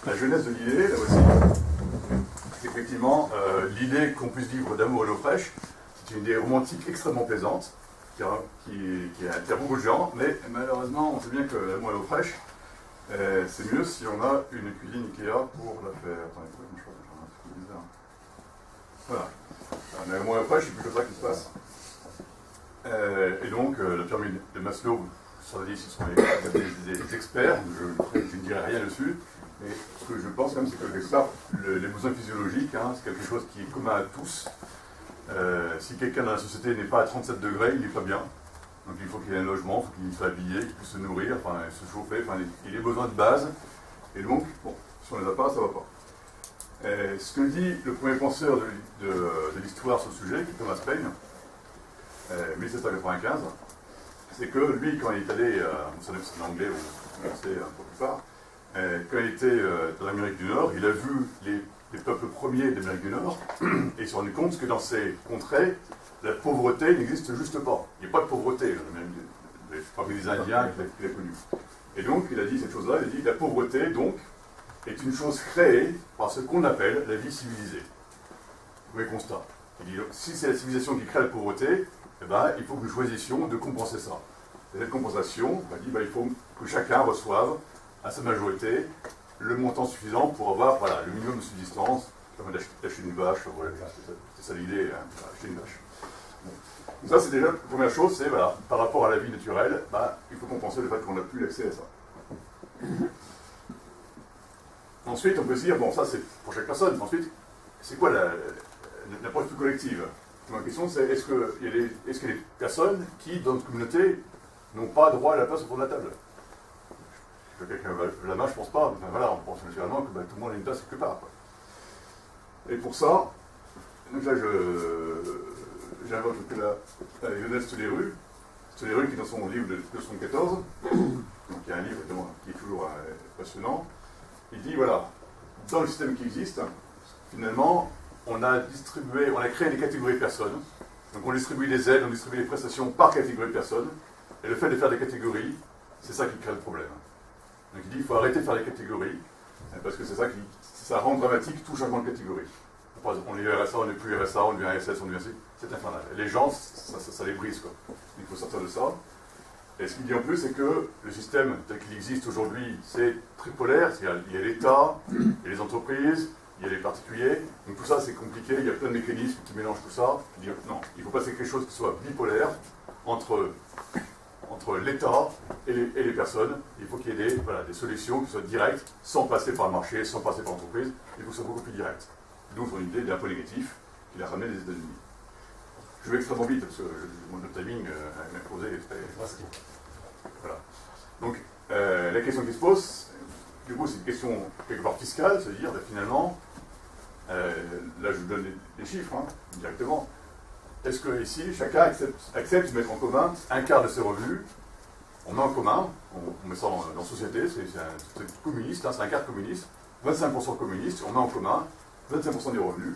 la jeunesse de l'idée, là aussi, c'est effectivement l'idée qu'on puisse vivre d'amour et d'eau fraîche. C'est une idée romantique extrêmement plaisante, qui attire beaucoup de gens, mais malheureusement, on sait bien que l'amour et l'eau fraîche, c'est mieux si on a une cuisine Ikea pour la faire. Attendez, je crois que j'en ai un truc bizarre. Voilà. L'amour et l'eau fraîche, c'est plutôt ça qui se passe. Et donc, la pyramide de Maslow, ça dit, ce sont des experts, je ne dirai rien dessus, mais ce que je pense quand même, c'est que quelque part, les besoins physiologiques, hein, c'est quelque chose qui est commun à tous. Si quelqu'un dans la société n'est pas à 37 degrés, il n'est pas bien. Donc il faut qu'il ait un logement, il faut qu'il soit habillé, qu'il puisse se nourrir, enfin, se chauffer, enfin, il a des besoins de base. Et donc, bon, si on ne les a pas, ça ne va pas. Ce que dit le premier penseur de l'histoire sur le sujet, qui est Thomas Paine, 1795, c'est que lui, quand il est allé, on savait que c'est en anglais, on sait un peu plus tard, quand il était dans l'Amérique du Nord, il a vu les peuples premiers d'Amérique du Nord, et il s'est rendu compte que dans ces contrées, la pauvreté n'existe juste pas. Il n'y a pas de pauvreté, même parmi les Indiens qu'il a connus. Et donc, il a dit cette chose-là, il a dit la pauvreté, donc, est une chose créée par ce qu'on appelle la vie civilisée. Vous voyez, constat. Il dit, donc, si c'est la civilisation qui crée la pauvreté, eh ben, il faut que nous choisissions de compenser ça. Et cette compensation, il faut que chacun reçoive, à sa majorité, le montant suffisant pour avoir le minimum de subsistance, comme d'acheter une vache, voilà, c'est ça l'idée, hein, acheter une vache. Bon. Donc ça, c'est déjà la première chose, c'est par rapport à la vie naturelle, il faut compenser le fait qu'on n'a plus l'accès à ça. Ensuite, on peut se dire, bon, ça c'est pour chaque personne, mais ensuite, c'est quoi l'approche plus collective? Ma question, c'est est-ce que les personnes qui, dans notre communauté, n'ont pas droit à la place autour de la table? Quelqu'un la main, je pense pas. Enfin, voilà, on pense naturellement que tout le monde a une place quelque part. Quoi. Et pour ça, donc là, j'invoque Lionel Stoléru, qui est dans son livre de 1974, donc il y a un livre qui est toujours passionnant. Il dit voilà, dans le système qui existe, finalement, on a créé des catégories de personnes. Donc on distribue des aides, on distribue des prestations par catégorie de personnes. Et le fait de faire des catégories, c'est ça qui crée le problème. Donc il dit qu'il faut arrêter de faire des catégories, parce que ça rend dramatique tout changement de catégorie. On est RSA, on n'est plus RSA, on devient SS, on devient C. C'est infernal. Et les gens, ça les brise, quoi. Il faut sortir de ça. Et ce qu'il dit en plus, c'est que le système tel qu'il existe aujourd'hui, c'est tripolaire. Il y a l'État, il y a les entreprises, il y a les particuliers. Donc tout ça, c'est compliqué. Il y a plein de mécanismes qui mélangent tout ça. Il dit non, il faut passer quelque chose qui soit bipolaire entre l'État et les personnes. Il faut qu'il y ait des solutions qui soient directes, sans passer par le marché, sans passer par l'entreprise. Il faut que ce soit beaucoup plus direct. D'où son idée d'un peu négatif qu'il a ramené des États-Unis. Je vais extrêmement vite parce que mon timing m'a imposé. Voilà. Donc, la question qui se pose, du coup, c'est une question quelque part fiscale, c'est-à-dire finalement, là je vous donne les chiffres directement. Est-ce que ici, chacun accepte de mettre en commun un quart de ses revenus? On met en commun, on met ça dans la société, c'est communiste, c'est un quart communiste, 25% communiste, on met en commun 25% des revenus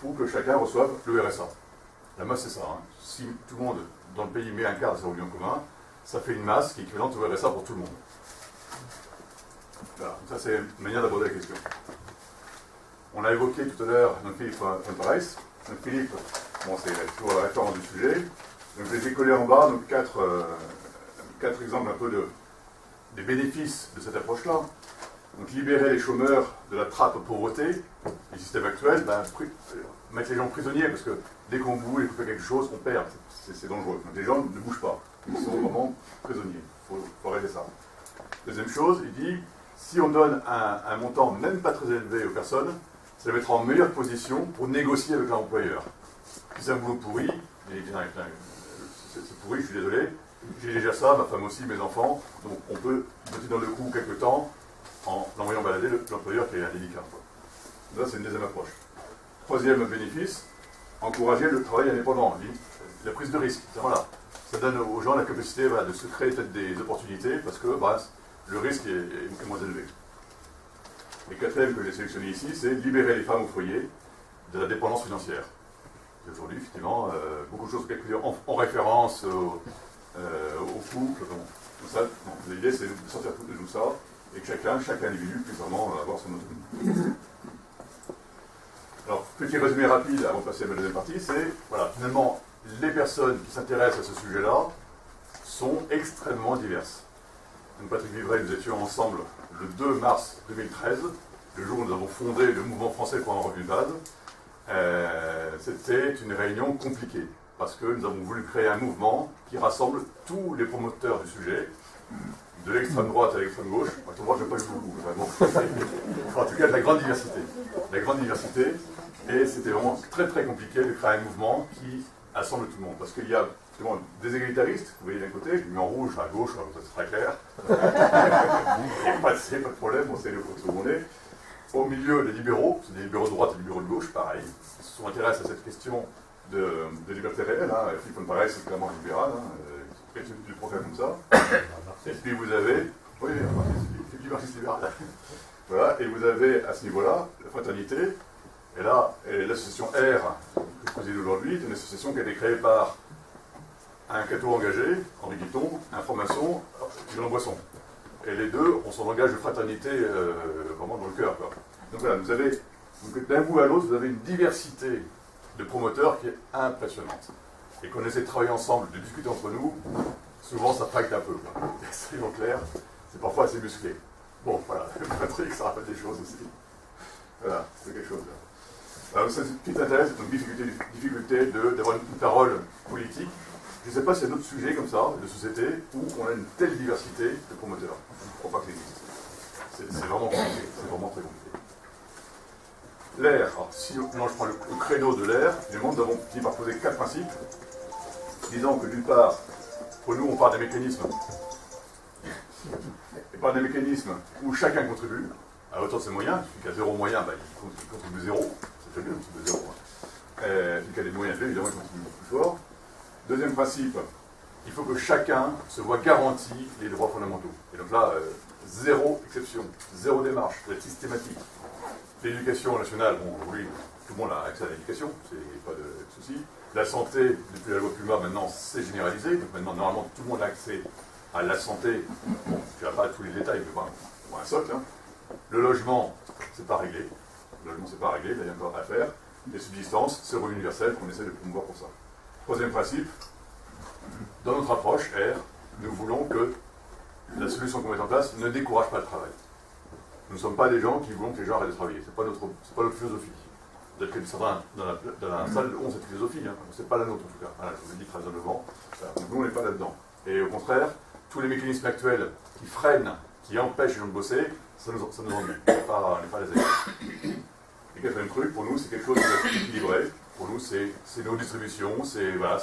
pour que chacun reçoive le RSA. La masse, c'est ça. Si tout le monde dans le pays met un quart de ses revenus en commun, ça fait une masse qui est équivalente au RSA pour tout le monde. Voilà, ça c'est une manière d'aborder la question. On a évoqué tout à l'heure Philippe Fontares. Philippe, bon, c'est toujours la référence du sujet. Donc je les ai collés en bas, donc quatre exemples un peu des bénéfices de cette approche-là. Donc libérer les chômeurs de la trappe pauvreté, du système actuel, mettre les gens prisonniers, parce que dès qu'on bouge et qu'on fait quelque chose, on perd, c'est dangereux. Donc les gens ne bougent pas, ils sont vraiment prisonniers, il faut arrêter ça. Deuxième chose, il dit, si on donne un montant même pas très élevé aux personnes, ça les mettra en meilleure position pour négocier avec l'employeur. Si c'est un boulot pourri, c'est pourri, je suis désolé, j'ai déjà ça, ma femme aussi, mes enfants, donc on peut mettre dans le coup quelque temps en envoyant balader l'employeur qui est indélicat. Là, c'est une deuxième approche. Troisième bénéfice, encourager le travail indépendant, la prise de risque. Voilà. Ça donne aux gens la capacité de se créer peut-être des opportunités parce que le risque est moins élevé. Et quatrième que j'ai sélectionné ici, c'est libérer les femmes au foyer de la dépendance financière. Aujourd'hui, effectivement, beaucoup de choses en référence au couple. L'idée, c'est de sortir de tout ça et que chaque individu puisse vraiment avoir son autonomie. Alors, petit résumé rapide avant de passer à la deuxième partie, c'est, voilà, finalement, les personnes qui s'intéressent à ce sujet-là sont extrêmement diverses. Donc, Patrick Vivray, nous étions ensemble le 2 mars 2013, le jour où nous avons fondé le mouvement français pour un revenu de base. C'était une réunion compliquée, parce que nous avons voulu créer un mouvement qui rassemble tous les promoteurs du sujet, de l'extrême droite à l'extrême gauche. Moi, je n'ai pas eu beaucoup, vraiment. En tout cas, de la grande diversité. La grande diversité, et c'était vraiment très très compliqué de créer un mouvement qui assemble tout le monde, parce qu'il y a des égalitaristes, vous voyez d'un côté, je mets en rouge à gauche, c'est très clair. Il n'y a pas de problème, on sait où on est. Au milieu, les libéraux, c'est des libéraux de droite et des libéraux de gauche, pareil, ils se sont intéressés à cette question de liberté réelle. Philippe von Parijs, c'est clairement libéral, il fait du progrès comme ça. Et puis vous avez, oui, c'est du marxiste libéral. Voilà, et vous avez à ce niveau-là la fraternité, et là, l'association R, que je préside aujourd'hui, est une association qui a été créée par un catho engagé, Henri Guiton, un franc-maçon, Jean Boisson. Et les deux ont son langage de fraternité vraiment dans le cœur, quoi. Donc voilà, vous avez, d'un bout à l'autre, vous avez une diversité de promoteurs qui est impressionnante. Et qu'on essaie de travailler ensemble, de discuter entre nous, souvent ça fracte un peu, quoi. C'est extrêmement clair, c'est parfois assez musclé. Bon, voilà, Patrick, ça rappelle des choses aussi. Voilà, c'est quelque chose. Alors, ça qui t'intéresse, donc difficulté d'avoir une parole politique. Je ne sais pas s'il y a d'autres sujets comme ça, de société, où on a une telle diversité de promoteurs. Je ne crois pas que ça existe. C'est vraiment compliqué, c'est vraiment très compliqué. L'air, alors si je prends le créneau de l'air, nous avons fini par poser 4 principes, disant que d'une part, pour nous, on parle des mécanismes, et par des mécanismes où chacun contribue, à hauteur de ses moyens, celui qui a 0 moyens, il contribue 0, c'est très bien, il contribue 0. Celui qui a des moyens élevés, évidemment, il contribue beaucoup plus fort. Deuxième principe, il faut que chacun se voit garanti les droits fondamentaux. Et donc là, zéro exception, zéro démarche, c'est systématique. L'éducation nationale, bon, oui, tout le monde a accès à l'éducation, c'est pas de souci. La santé, depuis la loi Puma, maintenant, c'est généralisé. Donc maintenant, normalement, tout le monde a accès à la santé. Bon, je ne vais pas tous les détails, mais bon, un socle. Hein. Le logement, c'est pas réglé. Le logement, c'est pas réglé, il y a encore à faire. Les subsistances, c'est le revenu universel qu'on essaie de promouvoir pour ça. Troisième principe, dans notre approche, R, nous voulons que la solution qu'on met en place ne décourage pas le travail. Nous ne sommes pas des gens qui voulons que les gens arrêtent de travailler. Ce n'est pas notre philosophie. Peut-être que certains dans la salle ont cette philosophie, hein. Ce n'est pas la nôtre en tout cas. Voilà, je vous le dis très honnêtement. Donc nous, on n'est pas là-dedans. Et au contraire, tous les mécanismes actuels qui freinent, qui empêchent les gens de bosser, ça nous ennuie. On n'est pas les aider. Et quatrième truc, pour nous, c'est quelque chose d'équilibré. Pour nous, c'est nos distributions, c'est voilà,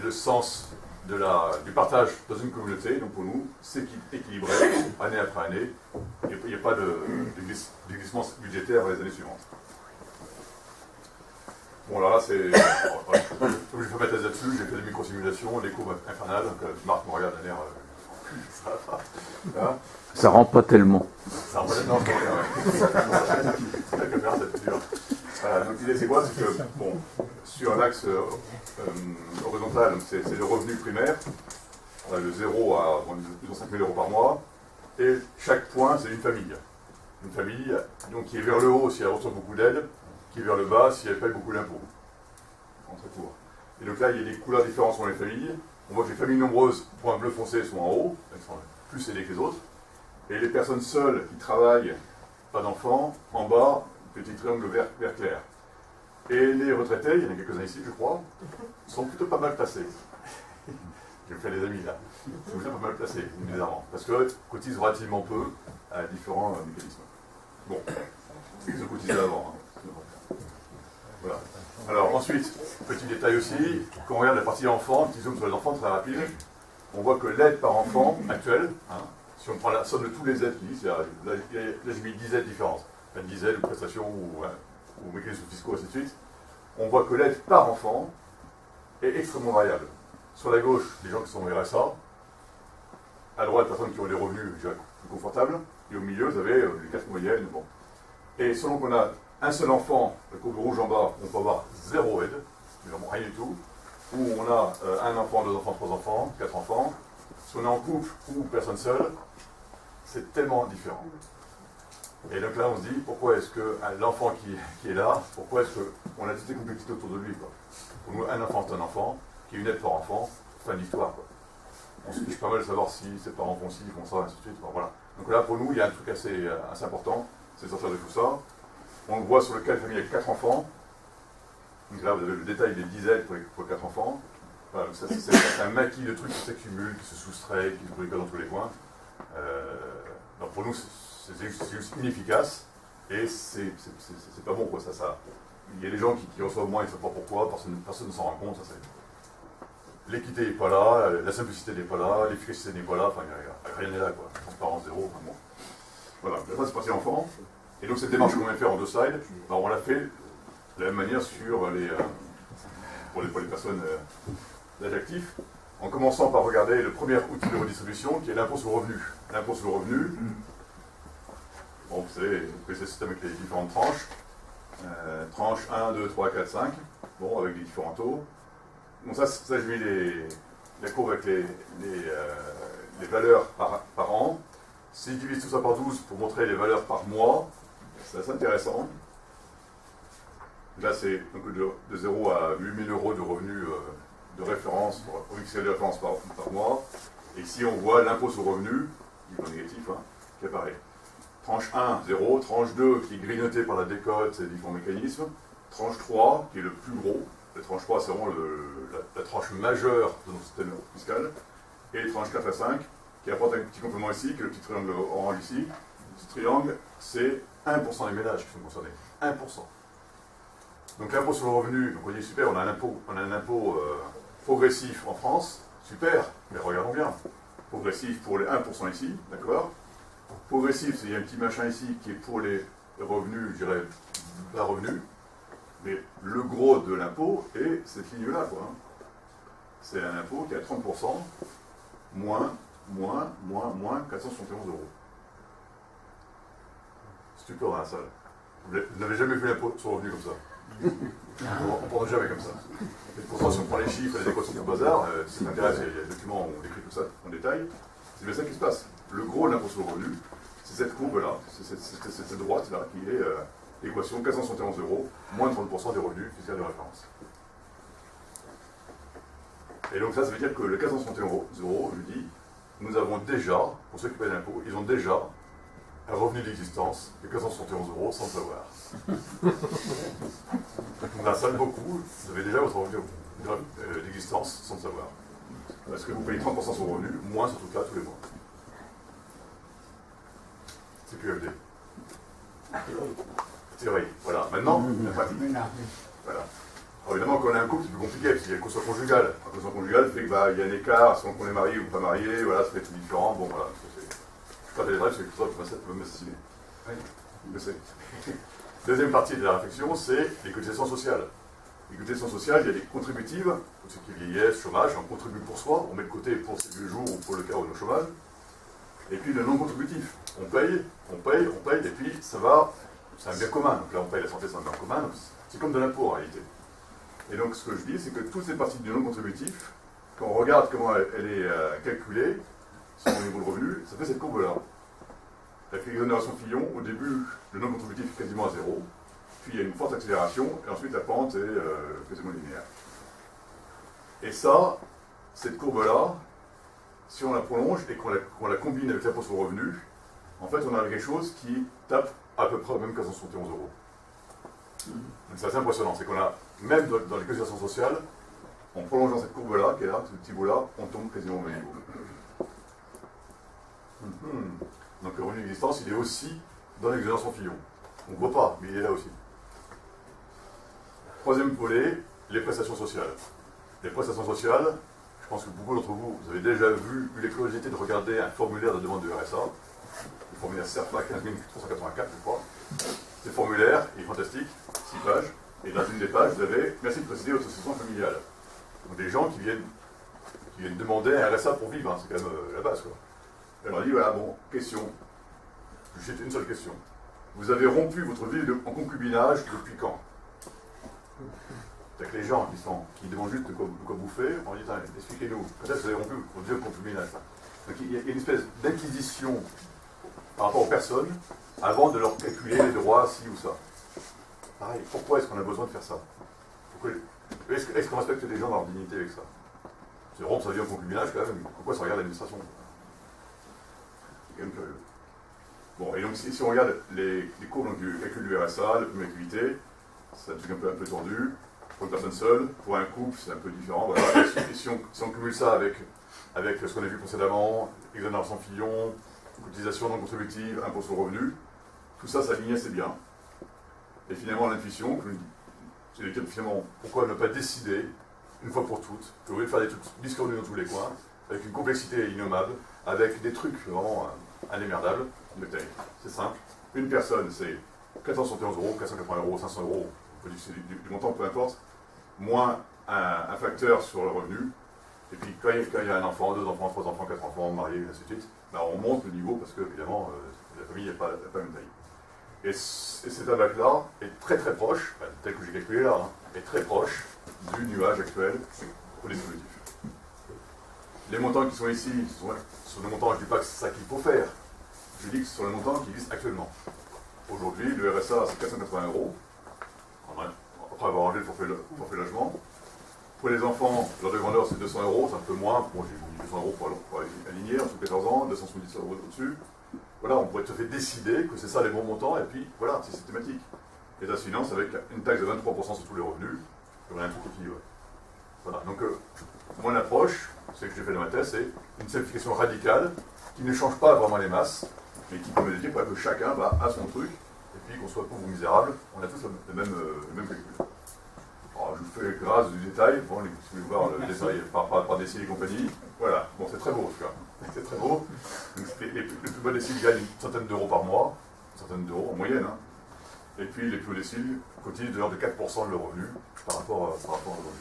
le sens du partage dans une communauté. Donc pour nous, c'est équilibré, année après année. Il n'y a pas de glissement budgétaire les années suivantes. Bon, alors là, c'est. Comme j'ai fait ma thèse là-dessus, j'ai fait des microsimulations, des courbes infernales. Donc Marc me regarde d'un air. Ça va pas. Hein. Ça rend pas tellement. Ça rend pas tellement, la caméra, c'est dur. Donc l'idée, c'est quoi? C'est que, bon, sur l'axe horizontal, c'est le revenu primaire, de 0 à 5 000 € par mois, et chaque point, c'est une famille. Une famille donc, qui est vers le haut si elle reçoit beaucoup d'aide, qui est vers le bas si elle paye beaucoup d'impôts. En très court. Et donc là, il y a des couleurs différentes sur les familles. On voit que les familles nombreuses, point bleu foncé, sont en haut, elles sont plus aidées que les autres. Et les personnes seules qui travaillent, pas d'enfants, en bas, petit triangle vert clair. Et les retraités, il y en a quelques-uns ici, je crois, sont plutôt pas mal placés. Je me fais des amis là. Ils sont plutôt pas mal placés, bizarrement. Parce qu'ils cotisent relativement peu à différents mécanismes. Bon, ils ont cotisé avant. Hein. Voilà. Alors ensuite, petit détail aussi, quand on regarde la partie enfants, petit zoom sur les enfants très rapide, on voit que l'aide par enfant actuelle, hein, si on prend la somme de tous les aides qui disent, là j'ai mis 10 aides différentes, 10 aides ou prestations ou mécanismes fiscaux, ainsi de suite, on voit que l'aide par enfant est extrêmement variable. Sur la gauche, des gens qui sont au RSA, à droite, des personnes qui ont des revenus plus confortables, et au milieu, vous avez les classes moyennes. Bon. Et selon qu'on a un seul enfant, le courbe rouge en bas, on peut avoir 0 aide, vraiment rien du tout, ou on a un enfant, 2 enfants, 3 enfants, 4 enfants. Si on est en couple ou personne seule, c'est tellement différent. Et donc là, on se dit, pourquoi est-ce que l'enfant qui est là, pourquoi est-ce qu'on a toutes ces complexités autour de lui, quoi. Pour nous, un enfant, c'est un enfant, qui est une aide par enfant, fin de l'histoire, quoi. On se fiche pas mal de savoir si ses parents font ci, font ça, ainsi de suite. Bon, voilà. Donc là, pour nous, il y a un truc assez important, c'est de sortir de tout ça. On le voit sur le cas de famille avec 4 enfants. Donc là, vous avez le détail des dizaines pour les 4 enfants. Voilà, c'est un maquis de trucs qui s'accumulent, qui se soustraient, qui se bricolent dans tous les coins. Donc pour nous, c'est juste inefficace et c'est pas bon, quoi. Il y a des gens qui reçoivent moins, ils ne savent pas pourquoi, personne ne s'en rend compte. L'équité n'est pas là, la simplicité n'est pas là, l'efficacité n'est pas là, enfin, rien n'est là, quoi. Transparence zéro, enfin bon. Voilà, là c'est parti enfant. Et donc cette démarche qu'on vient de faire en 2 slides, on l'a fait de la même manière pour les personnes d'âge actif, en commençant par regarder le premier outil de redistribution qui est l'impôt sur le revenu. L'impôt sur le revenu, bon, vous savez, vous connaissez le système avec les différentes tranches. Tranche 1, 2, 3, 4, 5, bon, avec les différents taux. Bon, ça j'ai mis la courbe avec les valeurs par an. Si je divise tout ça par 12 pour montrer les valeurs par mois, c'est assez intéressant. Là, c'est de 0 à 8 000 euros de revenus de référence, officiel de référence par mois. Et ici, on voit l'impôt sur le revenu, niveau négatif, hein, qui apparaît. Tranche 1, 0. Tranche 2, qui est grignotée par la décote et différents mécanismes. Tranche 3, qui est le plus gros. La tranche 3, c'est vraiment la tranche majeure de notre système fiscal. Et les tranches 4 à 5, qui apportent un petit complément ici, qui est le petit triangle orange ici. Ce triangle, c'est 1% des ménages qui sont concernés. 1%. Donc l'impôt sur le revenu, donc on dit super, on a un impôt progressif en France, super, mais regardons bien. Progressif pour les 1% ici, d'accord. Progressif, il y a un petit machin ici qui est pour les revenus, je dirais, bas revenus, mais le gros de l'impôt est cette ligne-là, quoi. Hein. C'est un impôt qui est à 30%, moins 471 euros. Stupeur dans la salle. Vous n'avez jamais vu l'impôt sur le revenu comme ça. On ne parle jamais comme ça. Et pourtant, si on prend les chiffres et les équations du bazar, si ça t'intéresse, il y a des documents où on décrit tout ça en détail, c'est bien ça qui se passe. Le gros de l'impôt sur le revenu, c'est cette courbe-là, c'est cette droite-là, qui est l'équation 471 euros, moins 30% des revenus fiscaux de référence. Et donc ça veut dire que le 471 euros, je dis, nous avons déjà, pour ceux qui payent l'impôt, ils ont déjà un revenu d'existence de 471 euros sans le savoir. Donc dans la salle, beaucoup, vous avez déjà votre revenu d'existence sans le savoir. Parce que vous payez 30% sur le revenu, moins ce truc-là tous les mois. C'est QFD. Théorie. Voilà. Maintenant, la pratique. Voilà. Alors évidemment, quand on a un couple, c'est plus compliqué, parce qu'il y a le caution conjugale. La caution conjugale fait qu'il y a un écart, selon qu'on est marié ou pas marié, voilà, ça fait tout différent. Bon, voilà. Je ne sais pas les c'est pour ça que peut m'assassiner. Oui. Deuxième partie de la réflexion, c'est les cotisations sociales. Les cotisations sociales, il y a des contributives, pour ceux qui vieillissent, chômage, on contribue pour soi, on met de côté pour ces vieux jours ou pour le cas où on est au chômage. Et puis le non contributif, on paye, et puis ça va, c'est un bien commun. Donc là, on paye la santé, c'est un bien commun, c'est comme de l'impôt en réalité. Et donc ce que je dis, c'est que toutes ces parties du non contributif, quand on regarde comment elle est calculée, son niveau de revenu, ça fait cette courbe-là. La exonération Fillon, au début, le non contributif est quasiment à zéro, puis il y a une forte accélération, et ensuite la pente est quasiment linéaire. Et ça, cette courbe-là, si on la prolonge et qu'on la combine avec l'impôt sur le revenu, en fait, on a quelque chose qui tape à peu près au même 471 euros. Donc c'est assez impressionnant, c'est qu'on a, même dans les cotisations sociales, en prolongeant cette courbe-là, qui est là, ce petit bout-là, on tombe quasiment au même niveau. Donc le revenu d'existence, il est aussi dans l'exonération Fillon. On ne voit pas, mais il est là aussi. Troisième volet, les prestations sociales. Les prestations sociales, je pense que beaucoup d'entre vous, vous avez déjà eu les curiosités de regarder un formulaire de demande de RSA, le formulaire CERFA 15384, je crois. Ce formulaire, il est fantastique, 6 pages, et dans une des pages, vous avez « Merci de préciser votre situation familiale ». Donc des gens qui viennent demander un RSA pour vivre, hein, c'est quand même la base, quoi. Elle leur dit, voilà, bon, question. J'ai une seule question. Vous avez rompu votre vie en concubinage depuis quand? C'est-à-dire que les gens qui demandent juste de quoi bouffer, on dit, expliquez-nous, peut-être que vous avez rompu votre vie en concubinage. Donc il y a une espèce d'inquisition par rapport aux personnes avant de leur calculer les droits ci ou ça. Pareil, pourquoi est-ce qu'on a besoin de faire ça? Est-ce qu'on respecte les gens dans leur dignité avec ça? C'est rompre sa vie en concubinage quand même. Pourquoi ça regarde l'administration? C'est quand même curieux. Bon, et donc si on regarde les cours donc, du calcul du RSA, de prime d'activité, c'est un truc un peu tordu. Pour une personne seule, pour un couple, c'est un peu différent. Voilà. Et si on cumule ça avec ce qu'on a vu précédemment, exonération Fillon, cotisation non contributive, impôt sur le revenu, tout ça s'aligne assez bien. Et finalement, l'intuition, c'est lesquelles finalement, pourquoi ne pas décider, une fois pour toutes, qu'au lieu de faire des trucs discordus dans tous les coins, avec une complexité innommable, avec des trucs vraiment indémerdables, c'est simple. Une personne, c'est 471 €, 480 €, 500 €, c'est du montant, peu importe, moins un facteur sur le revenu. Et puis quand il y a un enfant, 2 enfants, 3 enfants, 4 enfants, mariés, ainsi de suite, ben on monte le niveau parce que, évidemment, la famille n'est pas la même taille. Et cet abac-là est très très proche, tel que j'ai calculé là, est très proche du nuage actuel pour les distributifs. Les montants qui sont ici sont des montants, je ne dis pas que c'est ça qu'il faut faire, je dis que ce sont les montants qui existent actuellement. Aujourd'hui, le RSA c'est 480 €, après avoir enlevé le forfait logement. Pour les enfants, l'ordre de grandeur c'est 200 €, c'est un peu moins, bon, j'ai mis 200 € pour aligner, en dessous de 14 ans, 270 € au-dessus. Voilà, on pourrait tout à fait décider que c'est ça les bons montants, et puis voilà, c'est systématique. Et ça se finance avec une taxe de 23% sur tous les revenus, et on a un truc équilibré. Voilà, donc mon approche, c'est que j'ai fait dans ma thèse, c'est une simplification radicale qui ne change pas vraiment les masses, mais qui permet de dire que chacun va à son truc, et puis qu'on soit pauvre ou misérable, on a tous le même calcul. Alors, je vous fais grâce du détail, bon, si vous voulez voir le détail par décile et compagnie, voilà, bon, c'est très beau en tout cas. C'est très beau. Donc, les plus bas déciles gagnent une centaine d'euros par mois, une centaine d'euros en moyenne. Hein. Et puis les plus hauts déciles cotisent de l'ordre de 4% de leur revenu par rapport au revenu.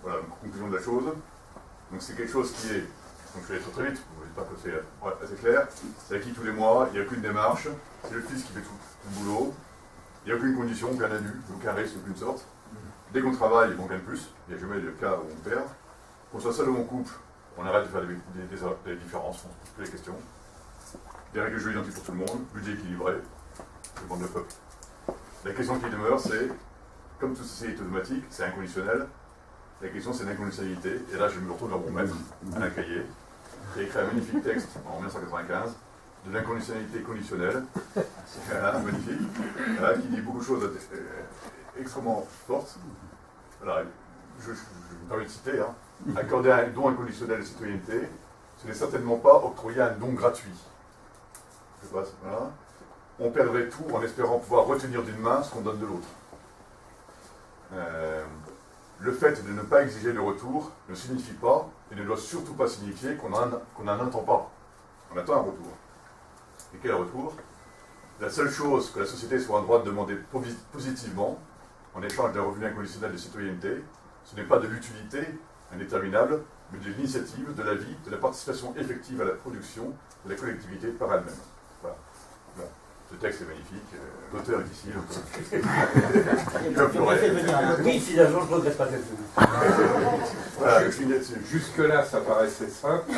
Voilà, donc conclusion de la chose. Donc c'est quelque chose qui est, donc je vais aller très vite, je ne dis pas que c'est assez clair, c'est acquis tous les mois, il n'y a aucune démarche, c'est le fils qui fait tout le boulot, il n'y a aucune condition, aucun abus, aucun risque, aucune sorte. Dès qu'on travaille, on gagne plus, il n'y a jamais de cas où on perd. Qu'on soit seul ou en couple, on arrête de faire des différences, on se pose plus les questions. Des règles de jeu identiques pour tout le monde, budget équilibré, le bande de peuple. La question qui demeure, c'est, comme toute société automatique, c'est inconditionnel. La question, c'est l'inconditionnalité. Et là, je me retourne vers mon maître, Alain Caillé, qui a écrit un magnifique texte en 1995 de l'inconditionnalité conditionnelle. C'est magnifique, qui dit beaucoup de choses extrêmement fortes. Voilà, je me permets de citer, accorder un don inconditionnel de citoyenneté, ce n'est certainement pas octroyer un don gratuit. Je passe, voilà. On perdrait tout en espérant pouvoir retenir d'une main ce qu'on donne de l'autre. Le fait de ne pas exiger le retour ne signifie pas, et ne doit surtout pas signifier qu'on n'en attend pas. On attend un retour. Et quel retour? La seule chose que la société soit en droit de demander positivement, en échange d'un revenu inconditionnel de citoyenneté, ce n'est pas de l'utilité indéterminable, mais de l'initiative, de la vie, de la participation effective à la production de la collectivité par elle-même. Voilà. Bon. Ce texte est magnifique, l'auteur est ici. Oui, si l'agent ne progresse pas tellement. Voilà, je finis là-dessus. Jusque-là, ça paraissait simple.